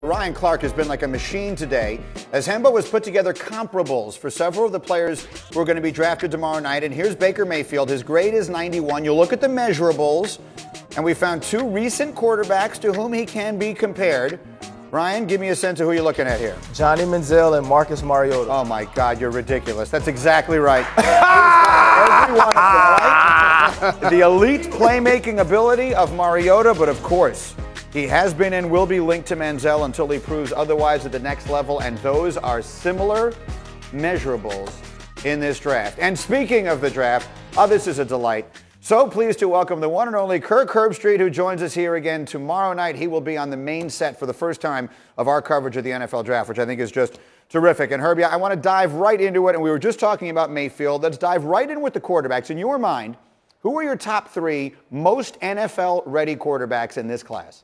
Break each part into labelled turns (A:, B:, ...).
A: Ryan Clark has been like a machine today, as Hembo has put together comparables for several of the players who are going to be drafted tomorrow night. And here's Baker Mayfield. His grade is 91. You'll look at the measurables, and we found two recent quarterbacks to whom he can be compared. Ryan, give me a sense of who you're looking at here.
B: Johnny Manziel and Marcus Mariota.
A: Oh, my God, you're ridiculous. That's exactly right. Every one of them, right? The elite playmaking ability of Mariota, but of course, he has been and will be linked to Manziel until he proves otherwise at the next level, and those are similar measurables in this draft. And speaking of the draft, this is a delight. So pleased to welcome the one and only Kirk Herbstreit, who joins us here again tomorrow night. He will be on the main set for the first time of our coverage of the NFL draft, which I think is just terrific. And Herbie, I want to dive right into it, and we were just talking about Mayfield. Let's dive right in with the quarterbacks. In your mind, who are your top three most NFL-ready quarterbacks in this class?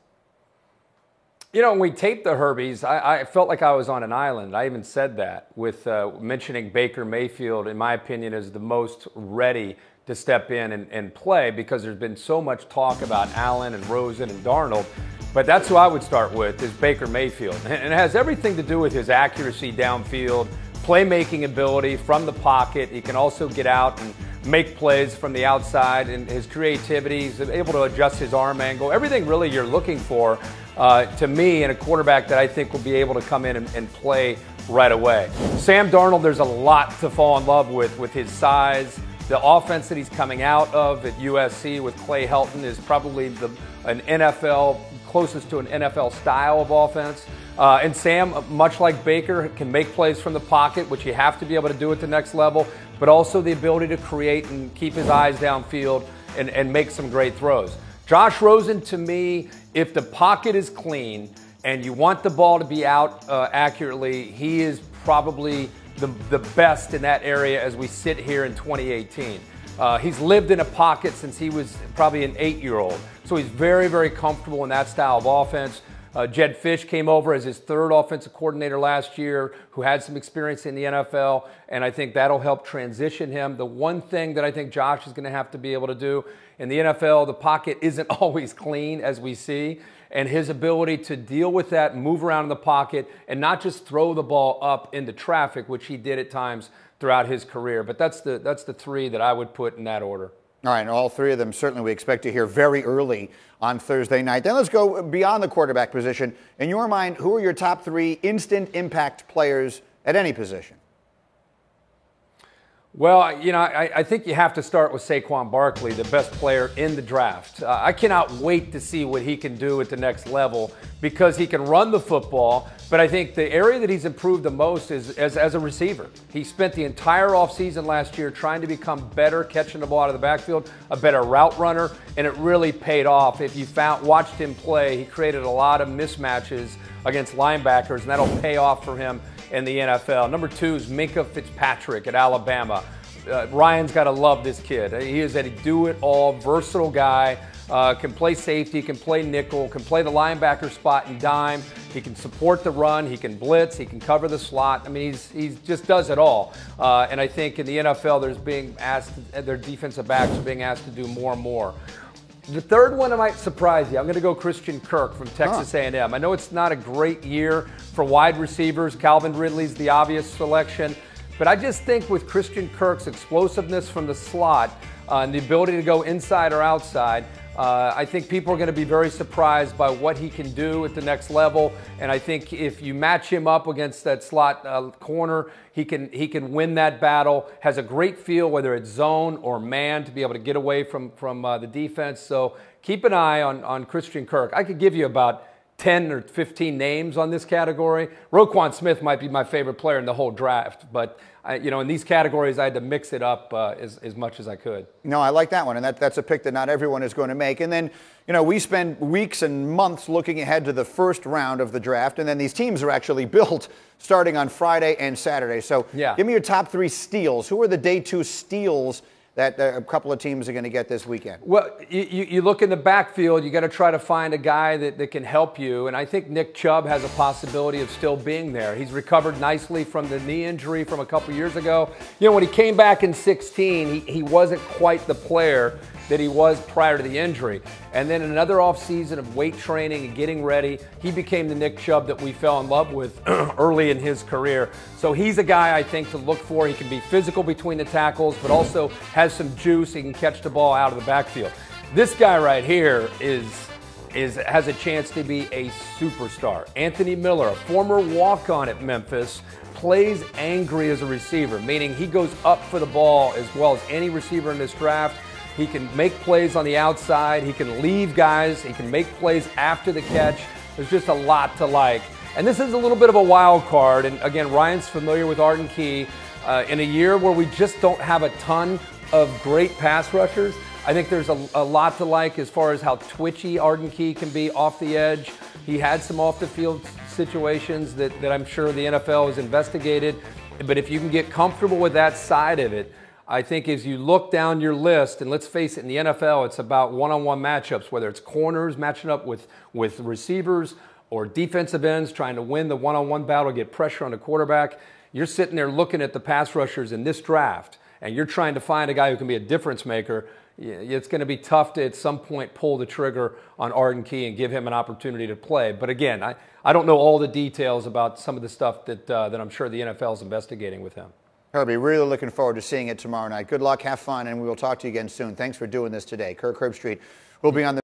C: You know, when we taped the Herbies, I felt like I was on an island. I even said that with mentioning Baker Mayfield, in my opinion, is the most ready to step in and play, because there's been so much talk about Allen and Rosen and Darnold. But that's who I would start with, is Baker Mayfield. And it has everything to do with his accuracy downfield, playmaking ability from the pocket. He can also get out and make plays from the outside, and his creativity. He's able to adjust his arm angle. Everything really you're looking for, to me, in a quarterback that I think will be able to come in and play right away. Sam Darnold, there's a lot to fall in love with his size. The offense that he's coming out of at USC with Clay Helton is probably closest to an NFL style of offense. And Sam, much like Baker, can make plays from the pocket, which you have to be able to do at the next level, but also the ability to create and keep his eyes downfield and make some great throws. Josh Rosen, to me, if the pocket is clean and you want the ball to be out accurately, he is probably the best in that area as we sit here in 2018. He's lived in a pocket since he was probably an 8-year-old, so he's very, very comfortable in that style of offense. Jed Fish came over as his third offensive coordinator last year, who had some experience in the NFL, and I think that'll help transition him. The one thing that I think Josh is going to have to be able to do in the NFL, the pocket isn't always clean, as we see, and his ability to deal with that, move around in the pocket, and not just throw the ball up into traffic, which he did at times throughout his career. But that's the three that I would put in that order.
A: All right, and all three of them certainly we expect to hear very early on Thursday night. Then let's go beyond the quarterback position. In your mind, who are your top three instant impact players at any position?
C: Well, you know, I think you have to start with Saquon Barkley, the best player in the draft. I cannot wait to see what he can do at the next level, because he can run the football, but I think the area that he's improved the most is as a receiver. He spent the entire offseason last year trying to become better, catching the ball out of the backfield, a better route runner, and it really paid off. If you watched him play, he created a lot of mismatches against linebackers, and that'll pay off for him in the NFL. Number two is Minkah Fitzpatrick at Alabama. Ryan's got to love this kid. He is a do-it-all, versatile guy. Can play safety, can play nickel, can play the linebacker spot and dime. He can support the run. He can blitz. He can cover the slot. I mean, he just does it all. And I think in the NFL, their defensive backs are being asked to do more and more. The third one might surprise you. I'm going to go Christian Kirk from Texas A&M. I know it's not a great year for wide receivers. Calvin Ridley's the obvious selection. But I just think with Christian Kirk's explosiveness from the slot and the ability to go inside or outside, I think people are going to be very surprised by what he can do at the next level. And I think if you match him up against that slot corner, he can win that battle. Has a great feel, whether it's zone or man, to be able to get away from the defense. So keep an eye on Christian Kirk. I could give you about 10 or 15 names on this category. Roquan Smith might be my favorite player in the whole draft, but in these categories, I had to mix it up as much as I could.
A: No, I like that one, and that's a pick that not everyone is going to make. And then, we spend weeks and months looking ahead to the first round of the draft, and then these teams are actually built starting on Friday and Saturday. So give me your top three steals. Who are the day two steals that a couple of teams are going to get this weekend?
C: Well, you look in the backfield, you got to try to find a guy that can help you, and I think Nick Chubb has a possibility of still being there. He's recovered nicely from the knee injury from a couple years ago. When he came back in 2016, he wasn't quite the player that he was prior to the injury. And then another offseason of weight training and getting ready, he became the Nick Chubb that we fell in love with early in his career. So he's a guy I think to look for. He can be physical between the tackles, but also has some juice. He can catch the ball out of the backfield. This guy right here has a chance to be a superstar. Anthony Miller, a former walk-on at Memphis, plays angry as a receiver, meaning he goes up for the ball as well as any receiver in this draft. He can make plays on the outside. He can leave guys. He can make plays after the catch. There's just a lot to like. And this is a little bit of a wild card. And again, Ryan's familiar with Arden Key. In a year where we just don't have a ton of great pass rushers, I think there's a lot to like as far as how twitchy Arden Key can be off the edge. He had some off-the-field situations that I'm sure the NFL has investigated. But if you can get comfortable with that side of it, I think as you look down your list, and let's face it, in the NFL, it's about one-on-one matchups, whether it's corners matching up with receivers or defensive ends trying to win the one-on-one battle, get pressure on the quarterback. You're sitting there looking at the pass rushers in this draft, and you're trying to find a guy who can be a difference maker. It's going to be tough to, at some point, pull the trigger on Arden Key and give him an opportunity to play. But again, I don't know all the details about some of the stuff that I'm sure the NFL is investigating with him.
A: Herbie, really looking forward to seeing it tomorrow night. Good luck, have fun, and we will talk to you again soon. Thanks for doing this today. Kirk Herbstreit will be on the